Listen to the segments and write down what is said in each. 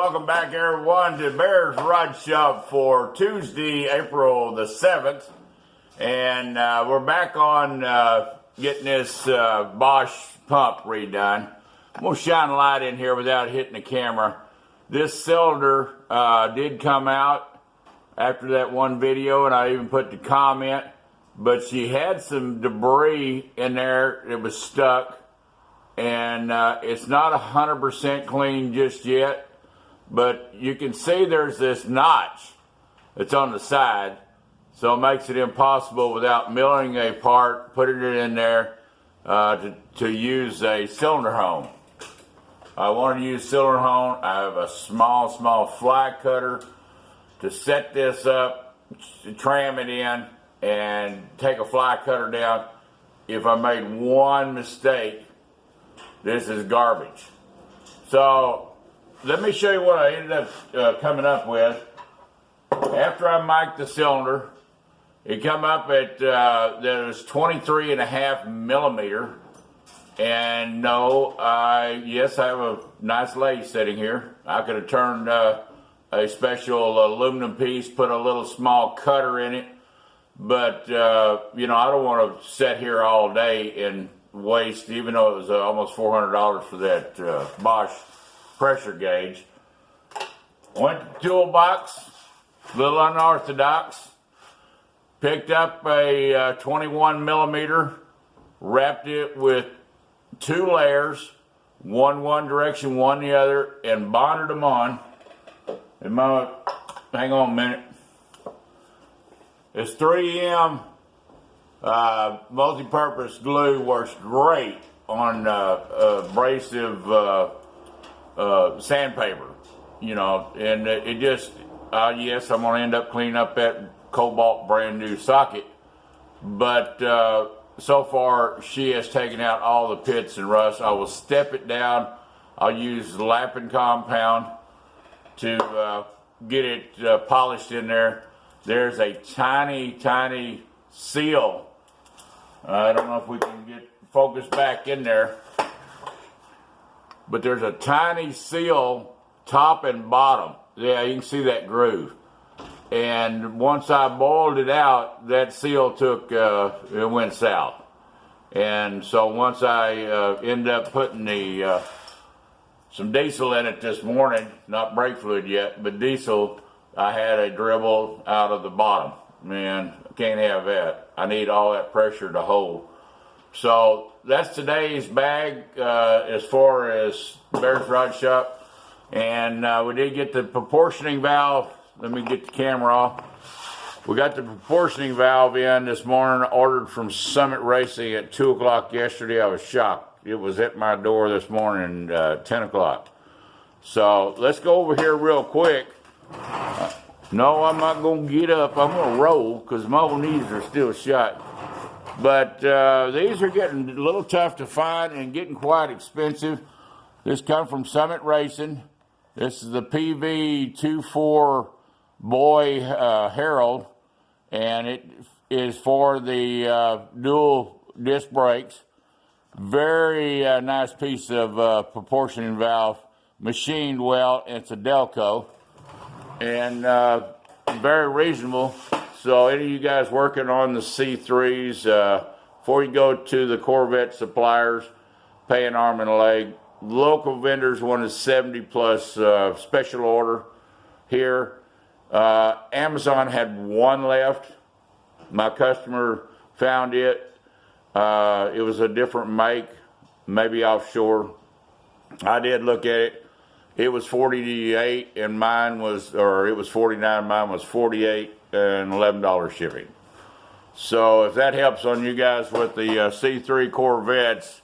welcome back everyone to Bear's Rod Shop for Tuesday, April the 7th. And we're back on getting this Bosch pump redone. I'm going to shine a light in here without hitting the camera. This cylinder did come out after that one video, and I even put the comment, but she had some debris in there that was stuck, and it's not 100% clean just yet, but you can see there's this notch that's on the side, so it makes it impossible without milling a part, putting it in there to use a cylinder hone. I want to use cylinder hone. I have a small fly cutter to set this up, to tram it in, and take a fly cutter down. If I made one mistake, this is garbage. So let me show you what I ended up coming up with. After I mic'd the cylinder, it come up at that was 23.5 millimeter. And no, yes, I have a nice lathe sitting here. I could have turned a special aluminum piece, put a little small cutter in it, but you know, I don't want to sit here all day and waste, even though it was almost $400 for that Bosch pressure gauge. Went to the toolbox, a little unorthodox, picked up a 21 millimeter, wrapped it with 2 layers, one direction, one the other, and bonded them on. And hang on a minute. This 3M multi-purpose glue works great on abrasive sandpaper, you know, and it just, yes, I'm going to end up cleaning up that Cobalt brand new socket, but so far she has taken out all the pits and rust. I will step it down. I'll use lapping compound to get it polished in there. There's a tiny seal. I don't know if we can get focused back in there, but there's a tiny seal top and bottom. Yeah, you can see that groove. And once I boiled it out, that seal took, it went south. And so once I ended up putting the some diesel in it this morning, not brake fluid yet, but diesel, I had a dribble out of the bottom. Man, I can't have that. I need all that pressure to hold. So that's today's bag as far as Bear's Rod Shop. And we did get the proportioning valve. Let me get the camera off. We got the proportioning valve in this morning, ordered from Summit Racing at 2 o'clock yesterday. I was shocked. It was at my door this morning, 10 o'clock. So let's go over here real quick. No, I'm not going to get up. I'm going to roll because my old knees are still shot. But these are getting a little tough to find and getting quite expensive. This comes from Summit Racing. This is the PV24 Boy Herald, and it is for the dual disc brakes. Very nice piece of proportioning valve, machined well. It's a Delco, and very reasonable. So any of you guys working on the C3s, before you go to the Corvette suppliers, pay an arm and a leg. Local vendors want a 70 plus special order here. Amazon had one left. My customer found it. It was a different make, maybe offshore. I did look at it. It was 48 and mine was, or it was 49, mine was 48 and $11 shipping. So if that helps on you guys with the C3 Corvettes,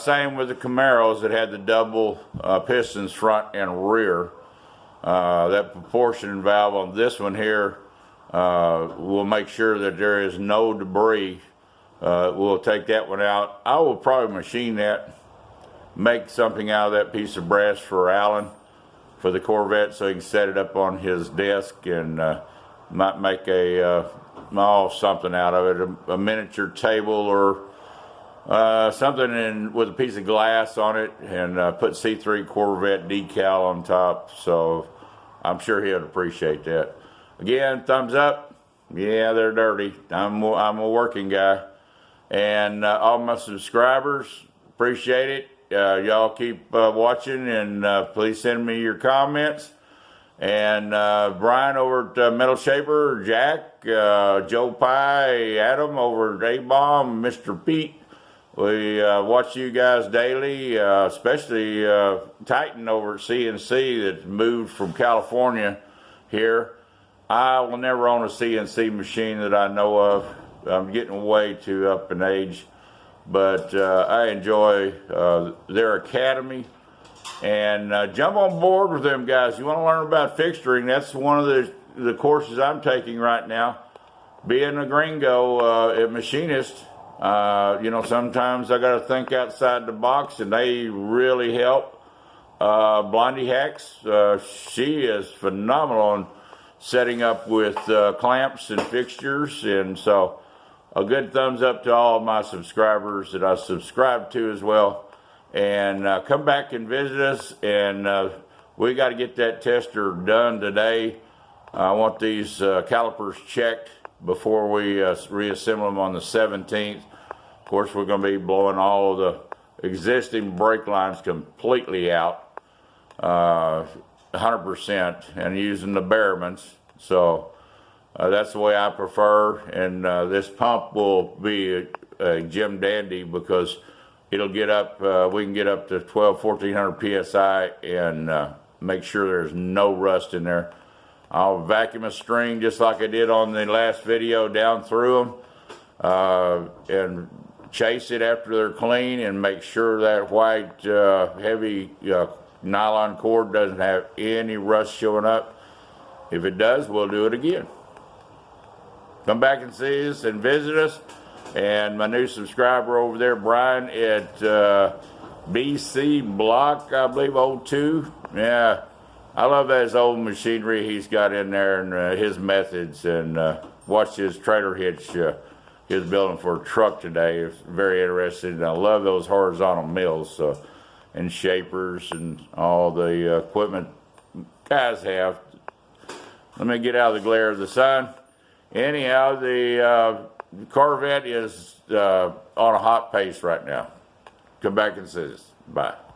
same with the Camaros that had the double pistons front and rear. That proportion valve on this one here will make sure that there is no debris. We'll take that one out. I will probably machine that, make something out of that piece of brass for Alan for the Corvette so he can set it up on his desk, and might make a something out of it, a miniature table or something with a piece of glass on it, and put C3 Corvette decal on top. So I'm sure he'll appreciate that. Again, thumbs up. Yeah, they're dirty. I'm a working guy. And all my subscribers, appreciate it. Y'all keep watching, and please send me your comments. And Brian over at Metal Shaper, Jack, Joe Pye, Adam over at A-Bomb, Mr. Pete. We watch you guys daily, especially Titan over at CNC that's moved from California here. I will never own a CNC machine that I know of. I'm getting way too up in age, but I enjoy their academy, and jump on board with them guys. You want to learn about fixturing? That's one of the courses I'm taking right now. Being a gringo machinist, you know, sometimes I got to think outside the box, and they really help. Blondie Hacks, she is phenomenal in setting up with clamps and fixtures, and so a good thumbs up to all of my subscribers that I subscribe to as well. And come back and visit us, and we got to get that tester done today. I want these calipers checked before we reassemble them on the 17th. Of course, we're going to be blowing all of the existing brake lines completely out, 100%, and using the Behrmans. So that's the way I prefer. And this pump will be a Jim Dandy, because it'll get up, we can get up to 1400 psi and make sure there's no rust in there. I'll vacuum a string just like I did on the last video down through them, and chase it after they're clean, and make sure that white heavy nylon cord doesn't have any rust showing up. If it does, we'll do it again. Come back and see us and visit us. And my new subscriber over there, Brian at BC Block, I believe, 02. Yeah, I love his old machinery he's got in there, and his methods. And watched his trailer hitch he was building for a truck today. It's very interesting. And I love those horizontal mills and shapers and all the equipment guys have. Let me get out of the glare of the sun. Anyhow, the Corvette is on a hot pace right now. Come back and see us. Bye.